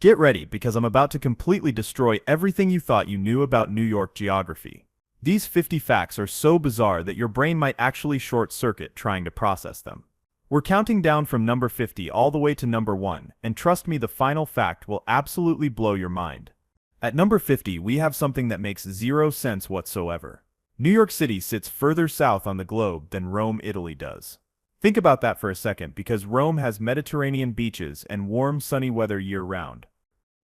Get ready because I'm about to completely destroy everything you thought you knew about New York geography. These 50 facts are so bizarre that your brain might actually short-circuit trying to process them. We're counting down from number 50 all the way to number 1, and trust me, the final fact will absolutely blow your mind. At number 50, we have something that makes zero sense whatsoever. New York City sits further south on the globe than Rome, Italy does. Think about that for a second, because Rome has Mediterranean beaches and warm, sunny weather year-round.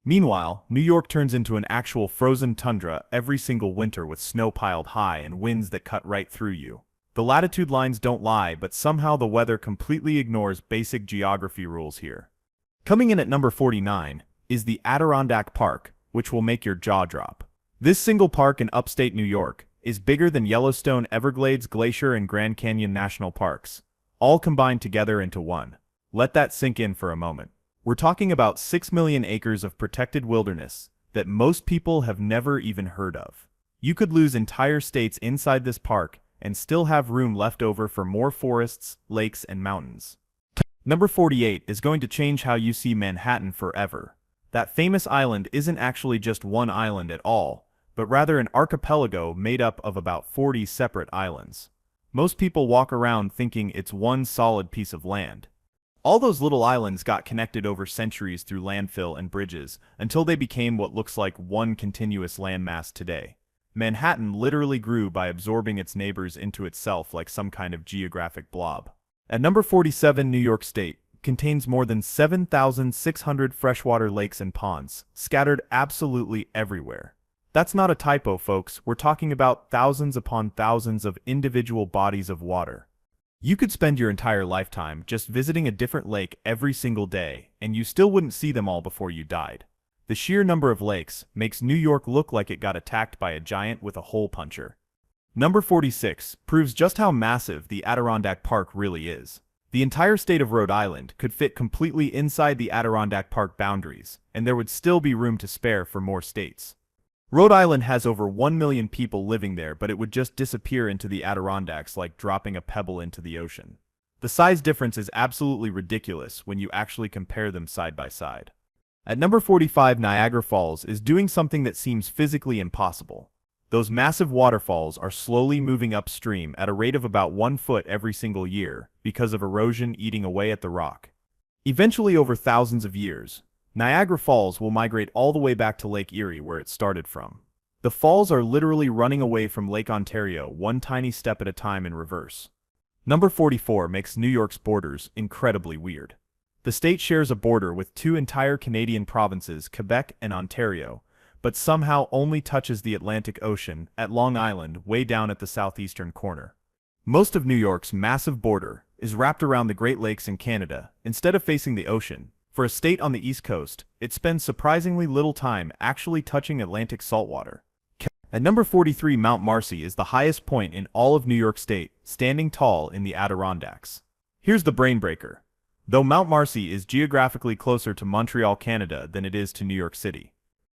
Meanwhile, New York turns into an actual frozen tundra every single winter with snow piled high and winds that cut right through you. The latitude lines don't lie, but somehow the weather completely ignores basic geography rules here. Coming in at number 49 is the Adirondack Park, which will make your jaw drop. This single park in upstate New York is bigger than Yellowstone, Everglades, Glacier, and Grand Canyon national parks, all combined together into one. Let that sink in for a moment. We're talking about 6 million acres of protected wilderness that most people have never even heard of. You could lose entire states inside this park and still have room left over for more forests, lakes, and mountains. Number 48 is going to change how you see Manhattan forever. That famous island isn't actually just one island at all, but rather an archipelago made up of about 40 separate islands. Most people walk around thinking it's one solid piece of land. All those little islands got connected over centuries through landfill and bridges until they became what looks like one continuous landmass today. Manhattan literally grew by absorbing its neighbors into itself like some kind of geographic blob. At number 47, New York State contains more than 7,600 freshwater lakes and ponds, scattered absolutely everywhere. That's not a typo, folks. We're talking about thousands upon thousands of individual bodies of water. You could spend your entire lifetime just visiting a different lake every single day, and you still wouldn't see them all before you died. The sheer number of lakes makes New York look like it got attacked by a giant with a hole puncher. Number 46 proves just how massive the Adirondack Park really is. The entire state of Rhode Island could fit completely inside the Adirondack Park boundaries, and there would still be room to spare for more states. Rhode Island has over 1 million people living there, but it would just disappear into the Adirondacks like dropping a pebble into the ocean. The size difference is absolutely ridiculous when you actually compare them side by side. At number 45, Niagara Falls is doing something that seems physically impossible. Those massive waterfalls are slowly moving upstream at a rate of about 1 foot every single year because of erosion eating away at the rock. Eventually, over thousands of years, Niagara Falls will migrate all the way back to Lake Erie where it started from. The falls are literally running away from Lake Ontario one tiny step at a time in reverse. Number 44 makes New York's borders incredibly weird. The state shares a border with two entire Canadian provinces, Quebec and Ontario, but somehow only touches the Atlantic Ocean at Long Island way down at the southeastern corner. Most of New York's massive border is wrapped around the Great Lakes in Canada instead of facing the ocean. For a state on the East Coast, it spends surprisingly little time actually touching Atlantic saltwater. At number 43, Mount Marcy is the highest point in all of New York State, standing tall in the Adirondacks. Here's the brain breaker. Though Mount Marcy is geographically closer to Montreal, Canada than it is to New York City,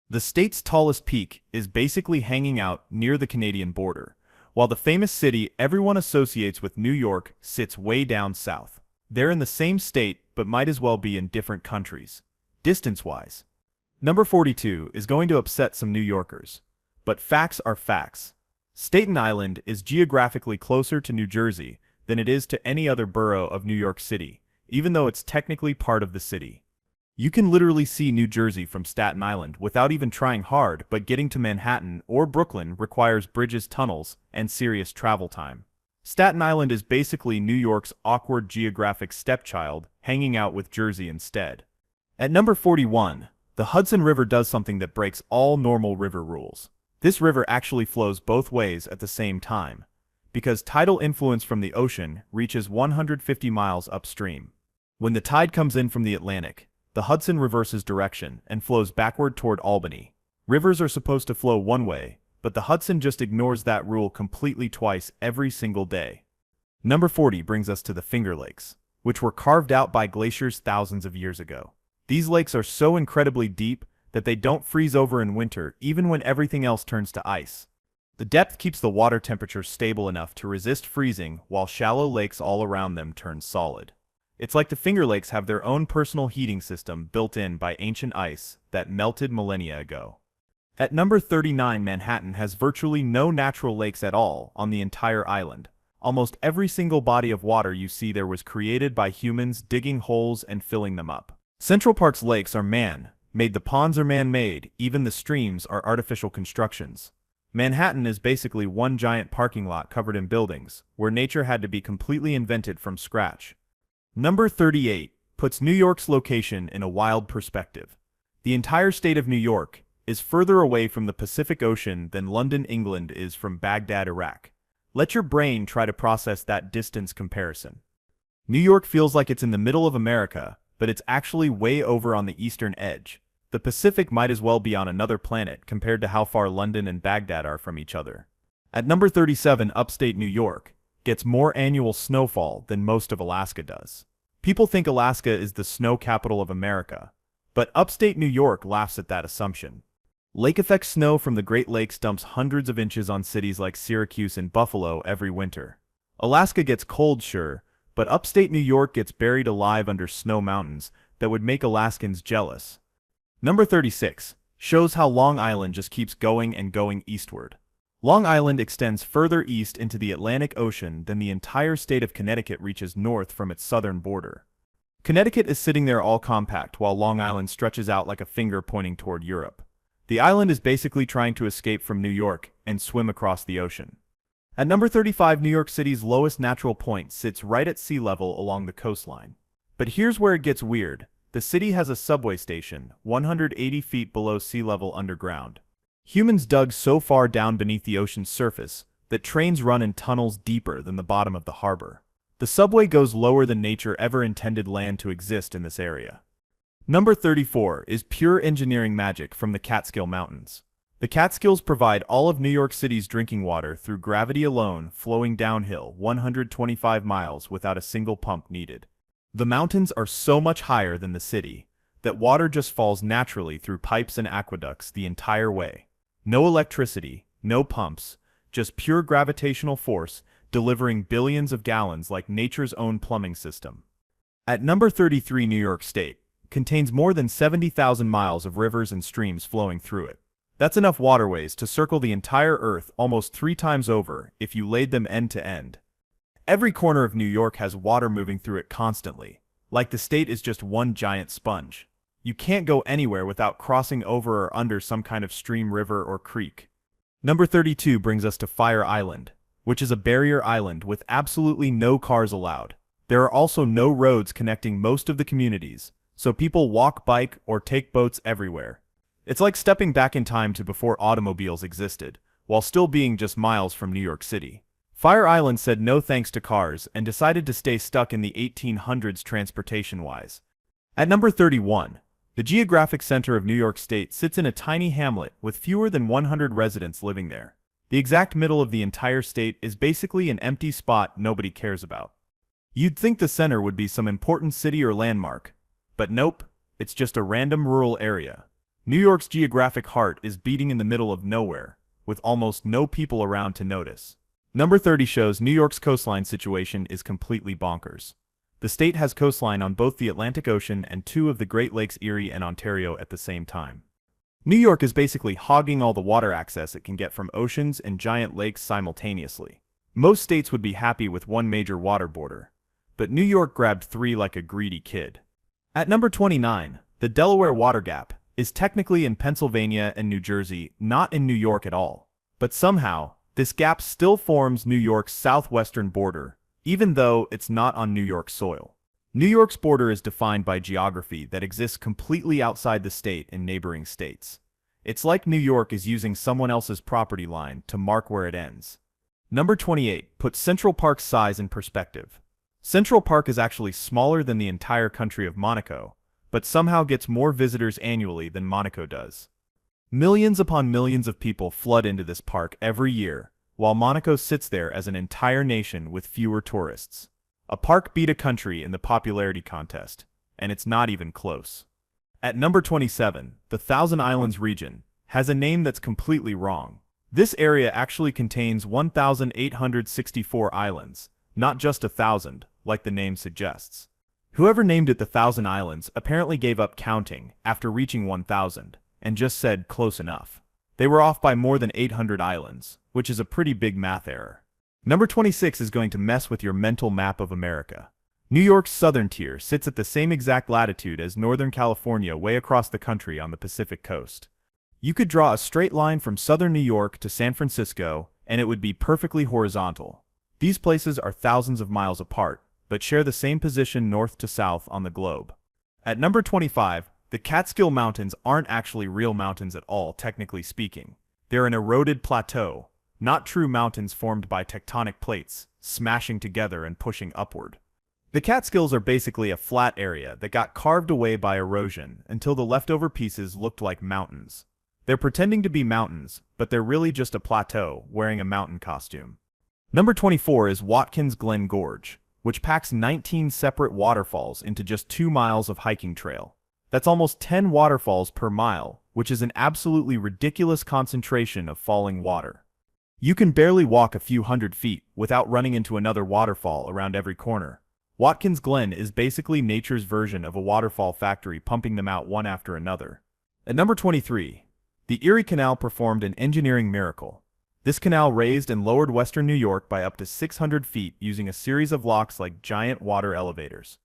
the state's tallest peak is basically hanging out near the Canadian border, while the famous city everyone associates with New York sits way down south. They're in the same state, but might as well be in different countries, distance-wise. Number 42 is going to upset some New Yorkers, but facts are facts. Staten Island is geographically closer to New Jersey than it is to any other borough of New York City, even though it's technically part of the city. You can literally see New Jersey from Staten Island without even trying hard, but getting to Manhattan or Brooklyn requires bridges, tunnels, and serious travel time. Staten Island is basically New York's awkward geographic stepchild, hanging out with Jersey instead. At number 41, the Hudson River does something that breaks all normal river rules. This river actually flows both ways at the same time, because tidal influence from the ocean reaches 150 miles upstream. When the tide comes in from the Atlantic, the Hudson reverses direction and flows backward toward Albany. Rivers are supposed to flow one way, but the Hudson just ignores that rule completely twice every single day. Number 40 brings us to the Finger Lakes, which were carved out by glaciers thousands of years ago. These lakes are so incredibly deep that they don't freeze over in winter even when everything else turns to ice. The depth keeps the water temperature stable enough to resist freezing while shallow lakes all around them turn solid. It's like the Finger Lakes have their own personal heating system built in by ancient ice that melted millennia ago. At number 39, Manhattan has virtually no natural lakes at all on the entire island. Almost every single body of water you see there was created by humans digging holes and filling them up. Central Park's lakes are man-made, the ponds are man-made, even the streams are artificial constructions. Manhattan is basically one giant parking lot covered in buildings, where nature had to be completely invented from scratch. Number 38 puts New York's location in a wild perspective. The entire state of New York is further away from the Pacific Ocean than London, England is from Baghdad, Iraq. Let your brain try to process that distance comparison. New York feels like it's in the middle of America, but it's actually way over on the eastern edge. The Pacific might as well be on another planet compared to how far London and Baghdad are from each other. At number 37, upstate New York gets more annual snowfall than most of Alaska does. People think Alaska is the snow capital of America, but upstate New York laughs at that assumption. Lake effect snow from the Great Lakes dumps hundreds of inches on cities like Syracuse and Buffalo every winter. Alaska gets cold, sure, but upstate New York gets buried alive under snow mountains that would make Alaskans jealous. Number 36 shows how Long Island just keeps going and going eastward. Long Island extends further east into the Atlantic Ocean than the entire state of Connecticut reaches north from its southern border. Connecticut is sitting there all compact while Long Island stretches out like a finger pointing toward Europe. The island is basically trying to escape from New York and swim across the ocean. At number 35, New York City's lowest natural point sits right at sea level along the coastline. But here's where it gets weird. The city has a subway station, 180 feet below sea level underground. Humans dug so far down beneath the ocean's surface that trains run in tunnels deeper than the bottom of the harbor. The subway goes lower than nature ever intended land to exist in this area. Number 34 is pure engineering magic from the Catskill Mountains. The Catskills provide all of New York City's drinking water through gravity alone, flowing downhill 125 miles without a single pump needed. The mountains are so much higher than the city that water just falls naturally through pipes and aqueducts the entire way. No electricity, no pumps, just pure gravitational force delivering billions of gallons like nature's own plumbing system. At number 33, New York State contains more than 70,000 miles of rivers and streams flowing through it. That's enough waterways to circle the entire Earth almost 3 times over if you laid them end to end. Every corner of New York has water moving through it constantly, like the state is just one giant sponge. You can't go anywhere without crossing over or under some kind of stream, river, or creek. Number 32 brings us to Fire Island, which is a barrier island with absolutely no cars allowed. There are also no roads connecting most of the communities, so people walk, bike, or take boats everywhere. It's like stepping back in time to before automobiles existed, while still being just miles from New York City. Fire Island said no thanks to cars and decided to stay stuck in the 1800s transportation-wise. At number 31, the geographic center of New York State sits in a tiny hamlet with fewer than 100 residents living there. The exact middle of the entire state is basically an empty spot nobody cares about. You'd think the center would be some important city or landmark, but nope, it's just a random rural area. New York's geographic heart is beating in the middle of nowhere, with almost no people around to notice. Number 30 shows New York's coastline situation is completely bonkers. The state has coastline on both the Atlantic Ocean and 2 of the Great Lakes, Erie and Ontario at the same time. New York is basically hogging all the water access it can get from oceans and giant lakes simultaneously. Most states would be happy with one major water border, but New York grabbed 3 like a greedy kid. At number 29, the Delaware Water Gap is technically in Pennsylvania and New Jersey, not in New York at all. But somehow, this gap still forms New York's southwestern border, even though it's not on New York soil. New York's border is defined by geography that exists completely outside the state and neighboring states. It's like New York is using someone else's property line to mark where it ends. Number 28 puts Central Park's size in perspective. Central Park is actually smaller than the entire country of Monaco, but somehow gets more visitors annually than Monaco does. Millions upon millions of people flood into this park every year, while Monaco sits there as an entire nation with fewer tourists. A park beat a country in the popularity contest, and it's not even close. At number 27, the Thousand Islands region has a name that's completely wrong. This area actually contains 1,864 islands, not just 1,000, like the name suggests. Whoever named it the Thousand Islands apparently gave up counting after reaching 1,000 and just said close enough. They were off by more than 800 islands, which is a pretty big math error. Number 26 is going to mess with your mental map of America. New York's southern tier sits at the same exact latitude as Northern California way across the country on the Pacific coast. You could draw a straight line from southern New York to San Francisco, and it would be perfectly horizontal. These places are thousands of miles apart, but share the same position north to south on the globe. At number 25, the Catskill Mountains aren't actually real mountains at all, technically speaking. They're an eroded plateau, not true mountains formed by tectonic plates, smashing together and pushing upward. The Catskills are basically a flat area that got carved away by erosion until the leftover pieces looked like mountains. They're pretending to be mountains, but they're really just a plateau wearing a mountain costume. Number 24 is Watkins Glen Gorge, which packs 19 separate waterfalls into just 2 miles of hiking trail. That's almost 10 waterfalls per mile, which is an absolutely ridiculous concentration of falling water. You can barely walk a few hundred feet without running into another waterfall around every corner. Watkins Glen is basically nature's version of a waterfall factory pumping them out one after another. At number 23, the Erie Canal performed an engineering miracle. This canal raised and lowered western New York by up to 600 feet using a series of locks like giant water elevators.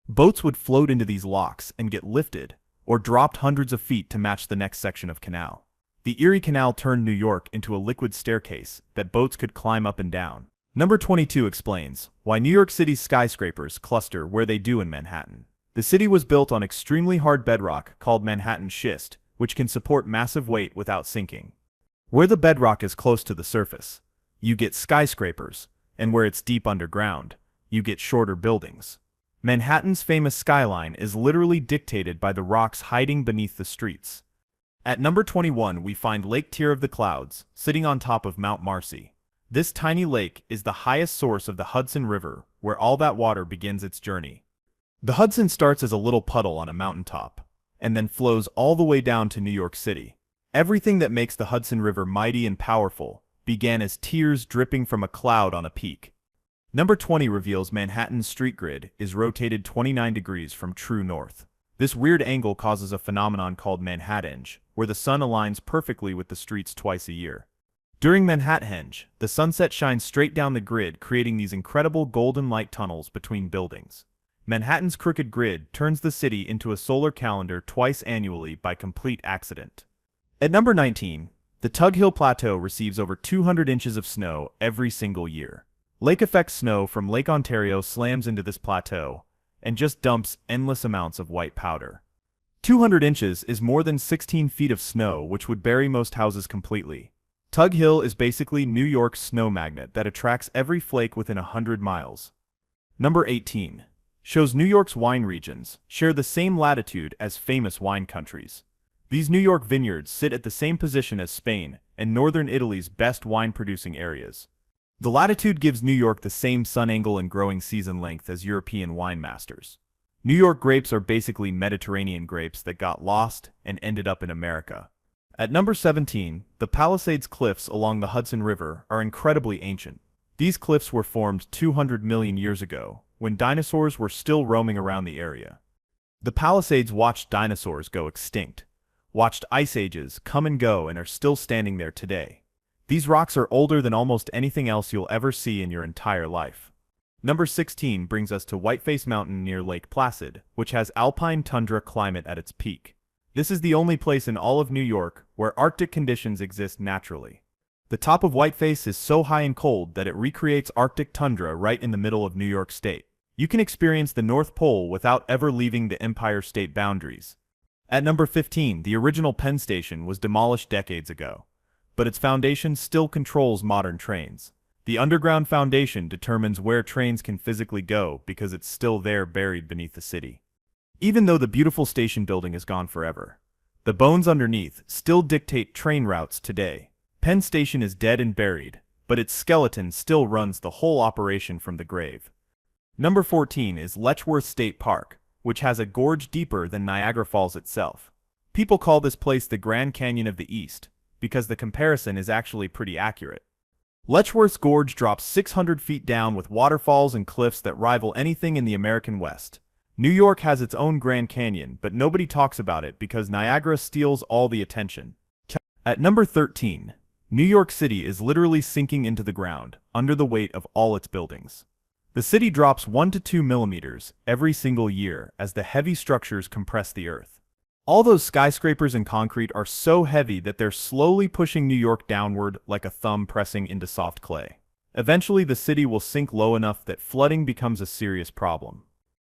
Boats would float into these locks and get lifted, or dropped hundreds of feet to match the next section of canal. The Erie Canal turned New York into a liquid staircase that boats could climb up and down. Number 22 explains why New York City's skyscrapers cluster where they do in Manhattan. The city was built on extremely hard bedrock called Manhattan schist, which can support massive weight without sinking. Where the bedrock is close to the surface, you get skyscrapers, and where it's deep underground, you get shorter buildings. Manhattan's famous skyline is literally dictated by the rocks hiding beneath the streets. At number 21, we find Lake Tier of the Clouds, sitting on top of Mount Marcy. This tiny lake is the highest source of the Hudson River, where all that water begins its journey. The Hudson starts as a little puddle on a mountaintop, and then flows all the way down to New York City. Everything that makes the Hudson River mighty and powerful began as tears dripping from a cloud on a peak. Number 20 reveals Manhattan's street grid is rotated 29 degrees from true north. This weird angle causes a phenomenon called Manhattange, where the sun aligns perfectly with the streets twice a year. During Manhattange, the sunset shines straight down the grid, creating these incredible golden light tunnels between buildings. Manhattan's crooked grid turns the city into a solar calendar twice annually by complete accident. At number 19, the Tug Hill Plateau receives over 200 inches of snow every single year. Lake effect snow from Lake Ontario slams into this plateau and just dumps endless amounts of white powder. 200 inches is more than 16 feet of snow, which would bury most houses completely. Tug Hill is basically New York's snow magnet that attracts every flake within 100 miles. Number 18 shows New York's wine regions share the same latitude as famous wine countries. These New York vineyards sit at the same position as Spain and northern Italy's best wine-producing areas. The latitude gives New York the same sun angle and growing season length as European wine masters. New York grapes are basically Mediterranean grapes that got lost and ended up in America. At number 17, the Palisades Cliffs along the Hudson River are incredibly ancient. These cliffs were formed 200 million years ago, when dinosaurs were still roaming around the area. The Palisades watched dinosaurs go extinct, watched ice ages come and go, and are still standing there today. These rocks are older than almost anything else you'll ever see in your entire life. Number 16 brings us to Whiteface Mountain near Lake Placid, which has alpine tundra climate at its peak. This is the only place in all of New York where Arctic conditions exist naturally. The top of Whiteface is so high and cold that it recreates Arctic tundra right in the middle of New York State. You can experience the North Pole without ever leaving the Empire State boundaries. At number 15, the original Penn Station was demolished decades ago, but its foundation still controls modern trains. The underground foundation determines where trains can physically go because it's still there buried beneath the city. Even though the beautiful station building is gone forever, the bones underneath still dictate train routes today. Penn Station is dead and buried, but its skeleton still runs the whole operation from the grave. Number 14 is Letchworth State Park, which has a gorge deeper than Niagara Falls itself. People call this place the Grand Canyon of the East, because the comparison is actually pretty accurate. Letchworth's gorge drops 600 feet down with waterfalls and cliffs that rival anything in the American West. New York has its own Grand Canyon, but nobody talks about it because Niagara steals all the attention. At number 13, New York City is literally sinking into the ground, under the weight of all its buildings. The city drops 1 to 2 millimeters every single year as the heavy structures compress the earth. All those skyscrapers and concrete are so heavy that they're slowly pushing New York downward like a thumb pressing into soft clay. Eventually, the city will sink low enough that flooding becomes a serious problem.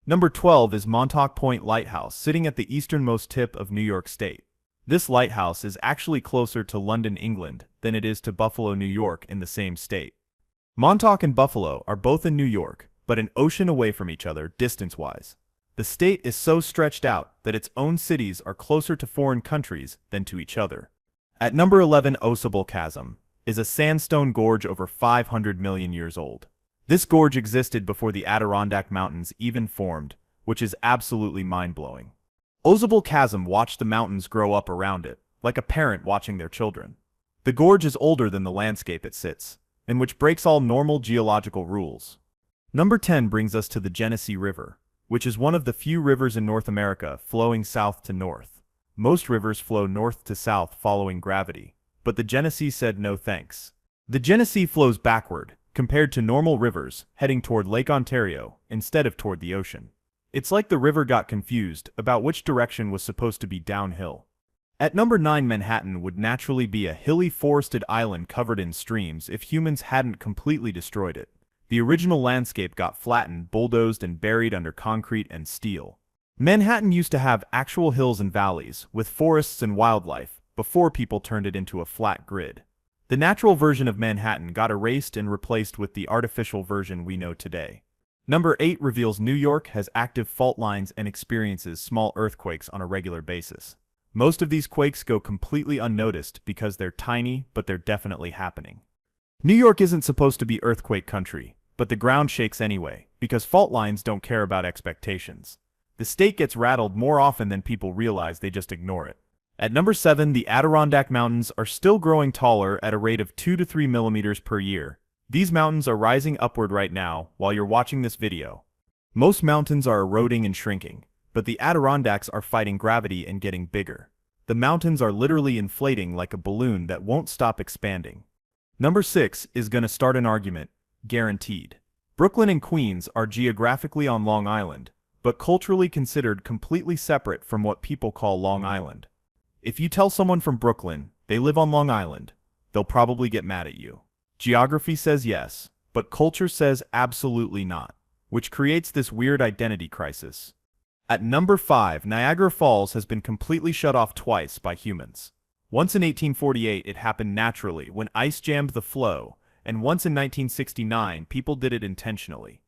Number 12 is Montauk Point Lighthouse, sitting at the easternmost tip of New York State. This lighthouse is actually closer to London, England, than it is to Buffalo, New York, in the same state. Montauk and Buffalo are both in New York, but an ocean away from each other distance-wise. The state is so stretched out that its own cities are closer to foreign countries than to each other. At number 11, Osable Chasm is a sandstone gorge over 500 million years old. This gorge existed before the Adirondack Mountains even formed, which is absolutely mind-blowing. Osable Chasm watched the mountains grow up around it, like a parent watching their children. The gorge is older than the landscape it sits, and which breaks all normal geological rules. Number 10 brings us to the Genesee River, which is one of the few rivers in North America flowing south to north. Most rivers flow north to south following gravity, but the Genesee said no thanks. The Genesee flows backward, compared to normal rivers, heading toward Lake Ontario instead of toward the ocean. It's like the river got confused about which direction was supposed to be downhill. At number 9, Manhattan would naturally be a hilly forested island covered in streams if humans hadn't completely destroyed it. The original landscape got flattened, bulldozed, and buried under concrete and steel. Manhattan used to have actual hills and valleys, with forests and wildlife, before people turned it into a flat grid. The natural version of Manhattan got erased and replaced with the artificial version we know today. Number 8 reveals New York has active fault lines and experiences small earthquakes on a regular basis. Most of these quakes go completely unnoticed because they're tiny, but they're definitely happening. New York isn't supposed to be earthquake country, but the ground shakes anyway, because fault lines don't care about expectations. The state gets rattled more often than people realize, they just ignore it. At number 7, the Adirondack Mountains are still growing taller at a rate of 2 to 3 millimeters per year. These mountains are rising upward right now while you're watching this video. Most mountains are eroding and shrinking, but the Adirondacks are fighting gravity and getting bigger. The mountains are literally inflating like a balloon that won't stop expanding. Number 6 is gonna start an argument, guaranteed. Brooklyn and Queens are geographically on Long Island, but culturally considered completely separate from what people call Long Island. If you tell someone from Brooklyn they live on Long Island, they'll probably get mad at you. Geography says yes, but culture says absolutely not, which creates this weird identity crisis. At number 5, Niagara Falls has been completely shut off twice by humans. Once in 1848 it happened naturally when ice jammed the flow, and once in 1969 people did it intentionally.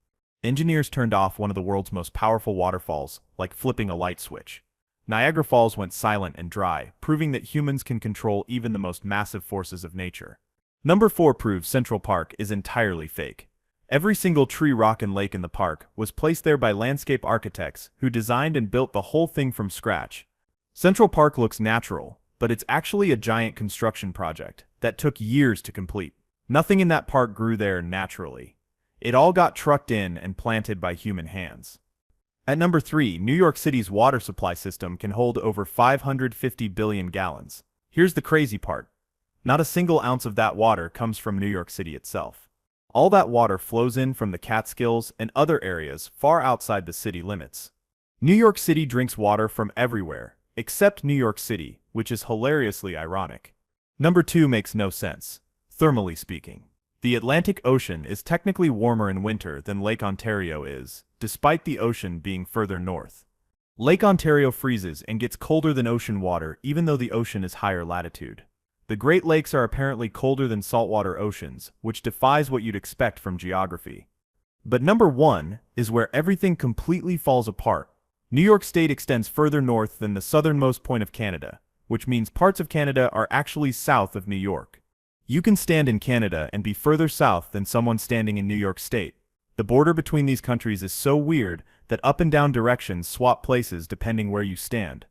Engineers turned off one of the world's most powerful waterfalls, like flipping a light switch. Niagara Falls went silent and dry, proving that humans can control even the most massive forces of nature. Number 4 proves Central Park is entirely fake. Every single tree, rock, and lake in the park was placed there by landscape architects who designed and built the whole thing from scratch. Central Park looks natural, but it's actually a giant construction project that took years to complete. Nothing in that park grew there naturally. It all got trucked in and planted by human hands. At number 3, New York City's water supply system can hold over 550 billion gallons. Here's the crazy part. Not a single ounce of that water comes from New York City itself. All that water flows in from the Catskills and other areas far outside the city limits. New York City drinks water from everywhere, except New York City, which is hilariously ironic. Number 2 makes no sense, thermally speaking. The Atlantic Ocean is technically warmer in winter than Lake Ontario is, despite the ocean being further north. Lake Ontario freezes and gets colder than ocean water even though the ocean is higher latitude. The Great Lakes are apparently colder than saltwater oceans, which defies what you'd expect from geography. But number 1 is where everything completely falls apart. New York State extends further north than the southernmost point of Canada, which means parts of Canada are actually south of New York. You can stand in Canada and be further south than someone standing in New York State. The border between these countries is so weird that up and down directions swap places depending where you stand.